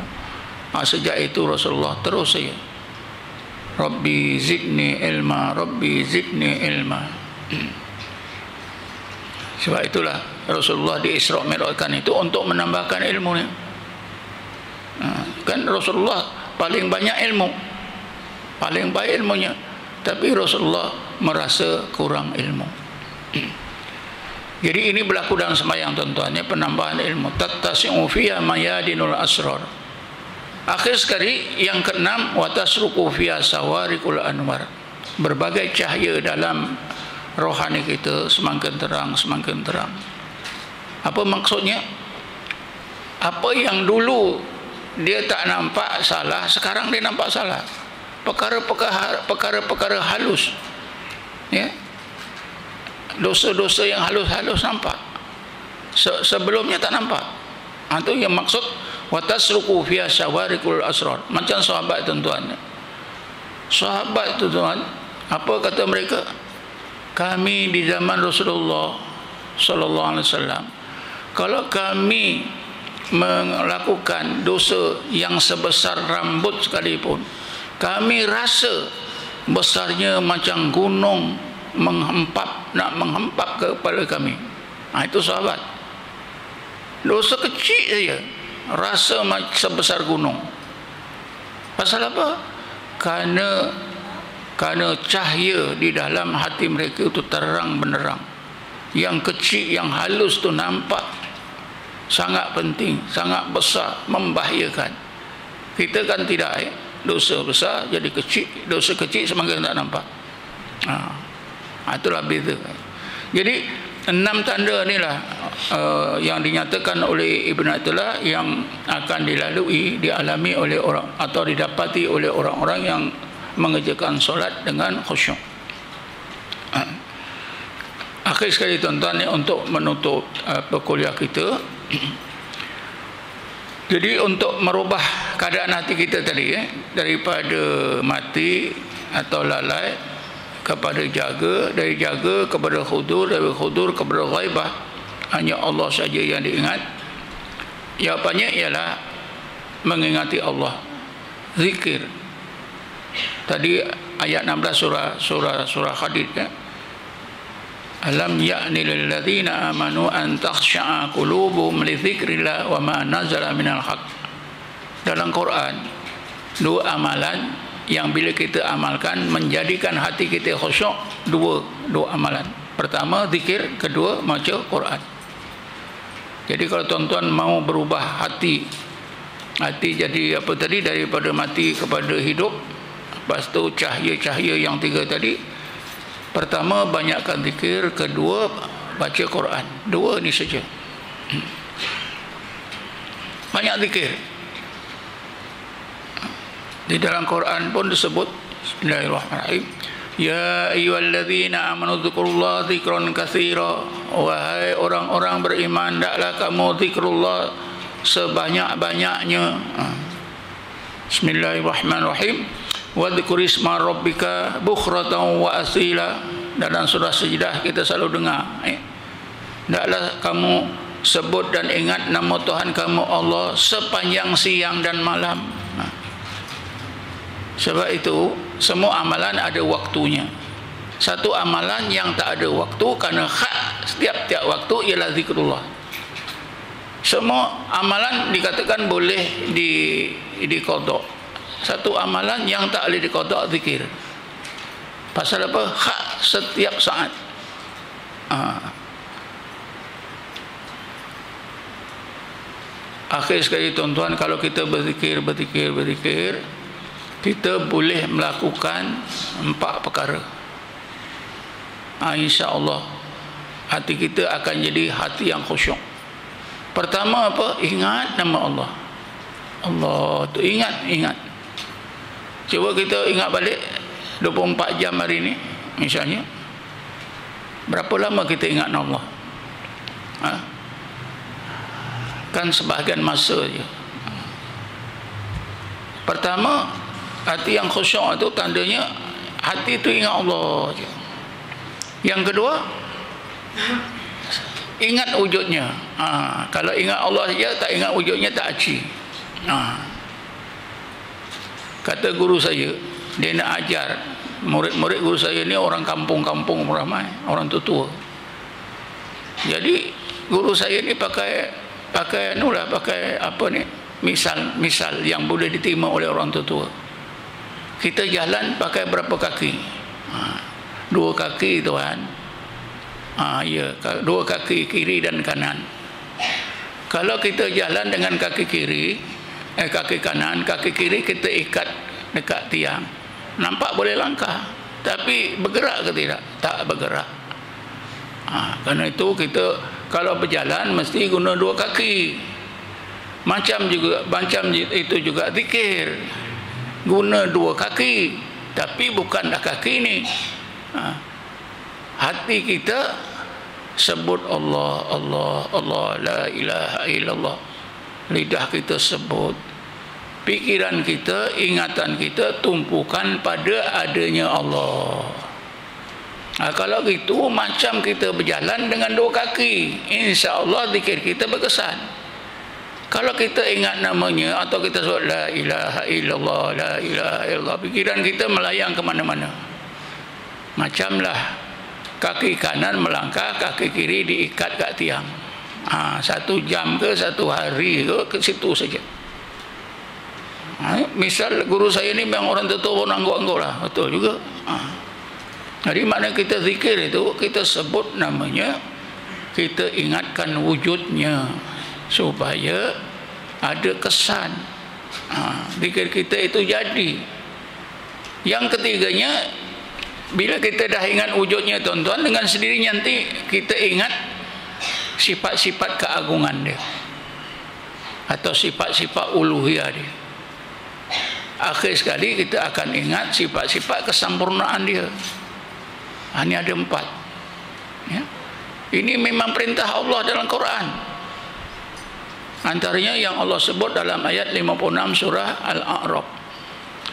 Sejak itu Rasulullah terus saja, Rabbi zidni ilma, Rabbi zidni ilma. Sebab itulah Rasulullah di Isra' Mi'rajkan itu untuk menambahkan ilmu ni. Kan Rasulullah paling banyak ilmu, paling baik ilmunya, tapi Rasulullah merasa kurang ilmu. Jadi ini berlaku dalam sembahyang tuan-tuan, penambahan ilmu. Tattasi'u fiha mayadinul asrar. Akhir sekali yang keenam, wa tasruqu fiha sawarikul anwar. Berbagai cahaya dalam rohani kita semakin terang, semakin terang. Apa maksudnya? Apa yang dulu dia tak nampak salah, sekarang dia nampak salah. Perkara-perkara halus, ya, dosa-dosa yang halus-halus nampak, sebelumnya tak nampak. Itu yang maksud wa tasruqu fiha sawarikul asrar. Macam sahabat tuan-tuan, sahabat tuan-tuan, apa kata mereka? Kami di zaman Rasulullah sallallahu alaihi wasallam, kalau kami melakukan dosa yang sebesar rambut sekalipun, kami rasa besarnya macam gunung nak menghempap ke kepala kami. Itu sahabat. Dosa kecil saja rasa sebesar gunung. Pasal apa? Kerana cahaya di dalam hati mereka itu terang benderang. Yang kecil, yang halus tu nampak sangat penting, sangat besar, membahayakan. Kita kan tidak, dosa besar jadi kecil, dosa kecil semakin tak nampak. Itulah beza. Jadi 6 tanda inilah yang dinyatakan oleh Ibn Athaillah yang akan dialami oleh orang atau didapati oleh orang-orang yang mengerjakan solat dengan khusyuk. Akhir sekali tuan-tuan, untuk menutup kuliah kita, jadi untuk merubah keadaan hati kita tadi, daripada mati atau lalai kepada jaga, dari jaga kepada khudur, dari khudur kepada ghaibah, hanya Allah saja yang diingat. Jawapannya ialah mengingati Allah, zikir. Tadi ayat 16 surah Hadid, Alam ya'ni lil ladzina amanu an takhsha'a qulubuhum li dzikrillah wa ma nazala minal haq. Dalam Quran, 2 amalan yang bila kita amalkan menjadikan hati kita khusyuk. Dua amalan. Pertama zikir, kedua baca Quran. Jadi kalau tuan-tuan mau berubah hati jadi apa tadi, daripada mati kepada hidup, lepas tu cahaya-cahaya yang 3 tadi. Pertama banyakkan zikir, kedua baca Quran. 2 ni saja. Banyak zikir. Di dalam Quran pun disebut, Bismillahirrahmanirrahim, Ya ayyuhalladzina amanu dzkurullaha dzikran katsira. Wahai orang-orang beriman, hendaklah kamu zikrullah sebanyak-banyaknya. Bismillahirrahmanirrahim. Wadhkur isma rabbika bukhratan wa asila. Dalam surah Sajdah kita selalu dengar, hendaklah kamu sebut dan ingat nama Tuhan kamu Allah sepanjang siang dan malam. Sebab itu semua amalan ada waktunya. Satu amalan yang tak ada waktu, kerana hak setiap waktu ialah zikrullah. Semua amalan dikatakan boleh diqada. Satu amalan yang tak boleh diqada, zikir. Pasal apa? Hak setiap saat. Akhir sekali tuan-tuan, kalau kita berzikir, kita boleh melakukan 4 perkara. insya-Allah hati kita akan jadi hati yang khusyuk. Pertama apa? Ingat nama Allah. Allah tu ingat. Cuba kita ingat balik 24 jam hari ni misalnya. Berapa lama kita ingat nama Allah? Kan sebahagian masa je. Pertama, hati yang khusyuk itu tandanya hati itu ingat Allah je. Yang kedua, ingat wujudnya. Kalau ingat Allah saja, tak ingat wujudnya, tak aci. Kata guru saya, dia nak ajar murid-murid guru saya ni orang kampung-kampung ramai, orang tua. Jadi guru saya ni pakai apa ni, misal yang boleh diterima oleh orang tua. Kita jalan pakai berapa kaki? 2 kaki tuan. Ya, 2 kaki kiri dan kanan. Kalau kita jalan dengan kaki kanan, kaki kiri kita ikat dekat tiang. Nampak boleh langkah, tapi bergerak ke tidak? Tak bergerak. Kerana itu kita kalau berjalan mesti guna 2 kaki. Macam itu juga zikir. Guna 2 kaki, tapi bukanlah kaki ni. Hati kita sebut Allah, la ilaha illallah. Lidah kita sebut, pikiran kita, ingatan kita tumpukan pada adanya Allah. Kalau gitu macam kita berjalan dengan 2 kaki, insya-Allah zikir kita berkesan. Kalau kita ingat namanya atau kita sebut la ilaha illallah, la ilaha illallah, pikiran kita melayang ke mana-mana. Macamlah kaki kanan melangkah, kaki kiri diikat kat tiang. 1 jam ke 1 hari ke situ saja. Misal guru saya ni memang orang tua pun angguk-angguk lah, betul juga. Jadi mana kita zikir itu, kita sebut namanya, kita ingatkan wujudnya supaya ada kesan. Zikir kita itu jadi. Yang ketiganya, bila kita dah ingat wujudnya tuan-tuan, dengan sendirinya nanti kita ingat sifat-sifat keagungan dia atau sifat-sifat uluhiyah dia. Akhir sekali kita akan ingat sifat-sifat kesempurnaan dia. Ini ada 4 ya. Ini memang perintah Allah dalam Quran. Antaranya yang Allah sebut dalam ayat 56 surah Al-A'raf.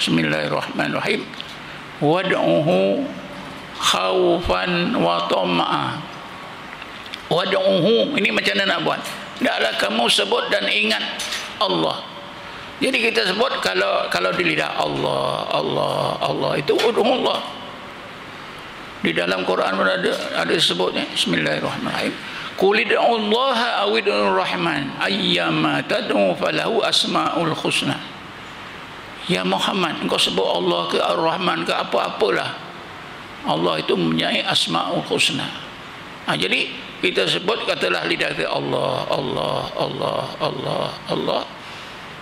Bismillahirrahmanirrahim. Wad'uhu khaufan wa tam'a. Wad'uhu, ini macam mana nak buat? Hendaklah kamu sebut dan ingat Allah. Jadi kita sebut kalau di lidah Allah itu ud'ullah. Di dalam Quran ada sebutnya. Bismillahirrahmanirrahim. Qul ud'ullaha aw ud'ur rahman ayyama tad'u falahu asmaul husna. Ya Muhammad, engkau sebut Allah ke Ar-Rahman ke apa-apalah, Allah itu mempunyai asmaul husna. Jadi kita sebut, katalah lidah kita Allah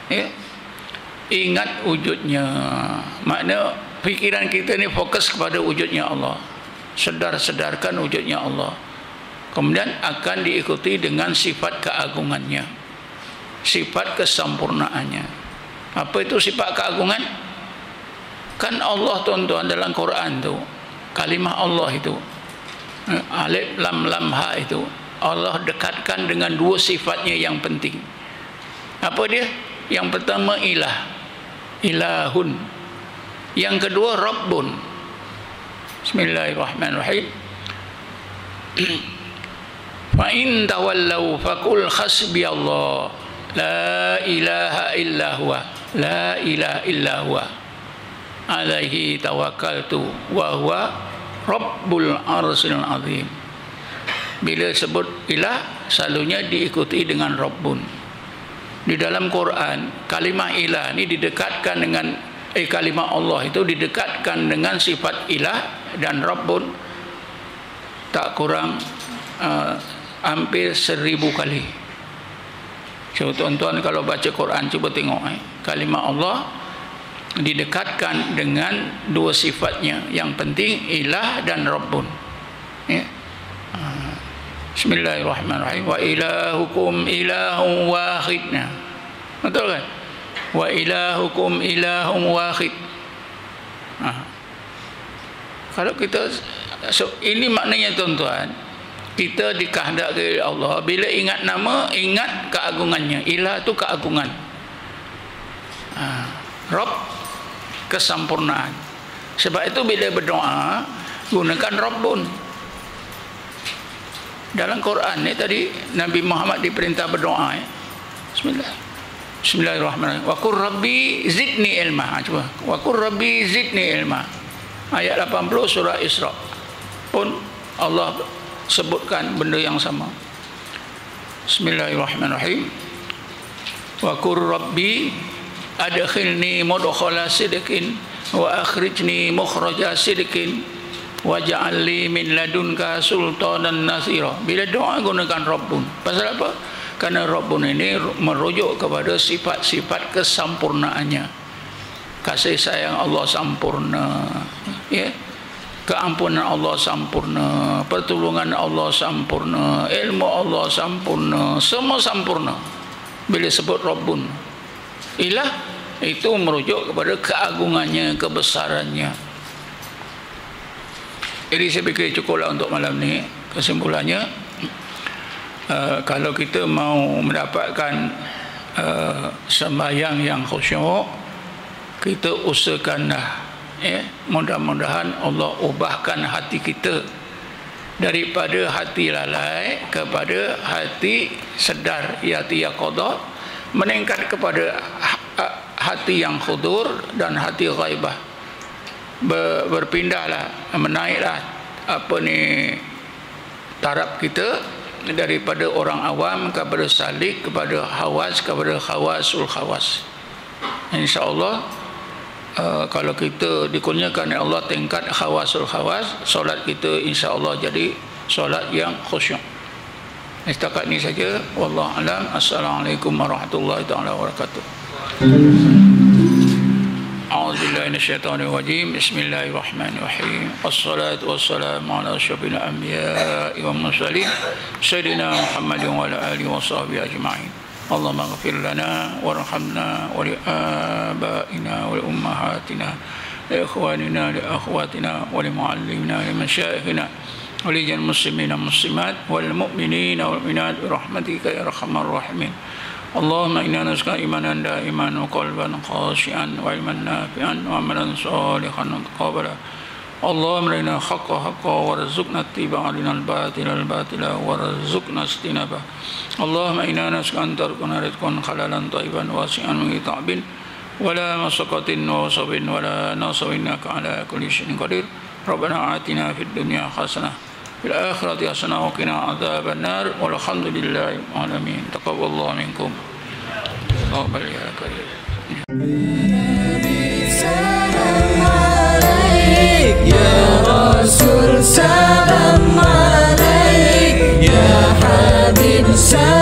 ya. Ingat wujudnya, makna fikiran kita ni fokus kepada wujudnya Allah, sedarkan wujudnya Allah. Kemudian akan diikuti dengan sifat keagungannya, sifat kesempurnaannya. Apa itu sifat keagungan? Kan Allah tuan-tuan dalam Quran tu, kalimah Allah itu, alif lam lam ha itu, Allah dekatkan dengan 2 sifatnya yang penting. Apa dia? Yang pertama ilah, ilahun. Yang kedua rabbun. Bismillahirrahmanirrahim. Fa in tawallau faqul hasbiyallah la ilaha illa huwa, la ilaha illa huwa, alaihi tawakkaltu wa huwa rabbul arsyil azim. Bila sebut ilah, selalunya diikuti dengan rabbun. Di dalam Quran, kalimah ilah ni didekatkan dengan kalimah Allah itu didekatkan dengan sifat ilah dan rabbun tak kurang hampir 1000 kali. Coba tuan-tuan kalau baca Quran, cuba tengok kalimah Allah didekatkan dengan 2 sifatnya yang penting, ilah dan rabbun. Ya. Bismillahirrahmanirrahim. Wa ilahukum ilahun wahid. Nah, betul kan? Wa ilahukum ilahun wahid. Kalau kita, ini maknanya tuan-tuan, kita dikehendaki oleh Allah, bila ingat nama, ingat keagungannya. Ilah itu keagungan. Rabb, kesempurnaan. Sebab itu bila berdoa, gunakan Rabbun. Dalam Quran ni tadi Nabi Muhammad diperintah berdoa. Bismillahirrahmanirrahim. Wa qur rabbi zidni ilma. Coba. Wa qur rabbi zidni ilma. Ayat 80 surah Isra. Pun Allah sebutkan benda yang sama. Bismillahirrahmanirrahim. Wa qur rabbi adkhilni mudkhala sidqin wa akhrijni mukhraja sidqin waj'al li min ladunka sultanan nasira. Bila doa gunakan Rabbun. Pasal apa? Karena Rabbun ini merujuk kepada sifat-sifat kesempurnaannya. Kasih sayang Allah sempurna, ya. Keampunan Allah sempurna, pertolongan Allah sempurna, ilmu Allah sempurna, semua sempurna. Bila sebut Rabbun, ilah itu merujuk kepada keagungannya, kebesarannya. Jadi saya fikir cukuplah untuk malam ni. Kesimpulannya, kalau kita mau mendapatkan sembahyang yang khusyuk, kita usahakanlah, ya, mudah-mudahan Allah ubahkan hati kita daripada hati lalai kepada hati sedar, hati yaqadah, meningkat kepada hati yang khudur dan hati ghaibah. Berpindahlah, menaiklah taraf kita daripada orang awam kepada salik, kepada hawas, kepada khawasul khawas. InsyaAllah, kalau kita dikurniakan oleh Allah tingkat khawasul khawas, solat kita insyaAllah jadi solat yang khusyuk. Setakat ini saja. Wallahu a'lam. Assalamualaikum warahmatullahi wabarakatuh. A'udzubillahi minasyaitonir rajim. Bismillahirrahmanirrahim. Wassalatu wassalamu ala asyrafil anbiya'i wal mursalin sayyidina Muhammadin wa ala alihi washabbihi ajma'in. Allahumma ighfir lana warhamna wa li abaina wa li ummahatina li ikhwanina li akhwatina wa li muallimina li masyayikhina wa li jami'il muslimina muslimat wal mu'minina wal mu'minat bi rahmatika ya arhamar rahimin. Allahumma inna nas'aluka imanan da'iman wa qalban khashi'an wa ilman nafi'an wa amalan salihan mutaqabbala. Allahumma arina haqqa haqqa warzuqna ittiba'ahu arinal batila batila warzuqna istinabah. Allahumma inna nas'aluka an tarzuqna rizqan halalan thayyiban wasi'an mutabin wa la masaqatin wa sabin wa la nasabin innaka ala kulli syai'in qadir. Rabbana atina fid dunya hasanah fil akhirati hasanah wa qina adzaban nar walhamdulillahi alamin. Taqabbalallahu minkum. Taqabbal ya karim. Ya Rasul salam alaik, ya Habib salam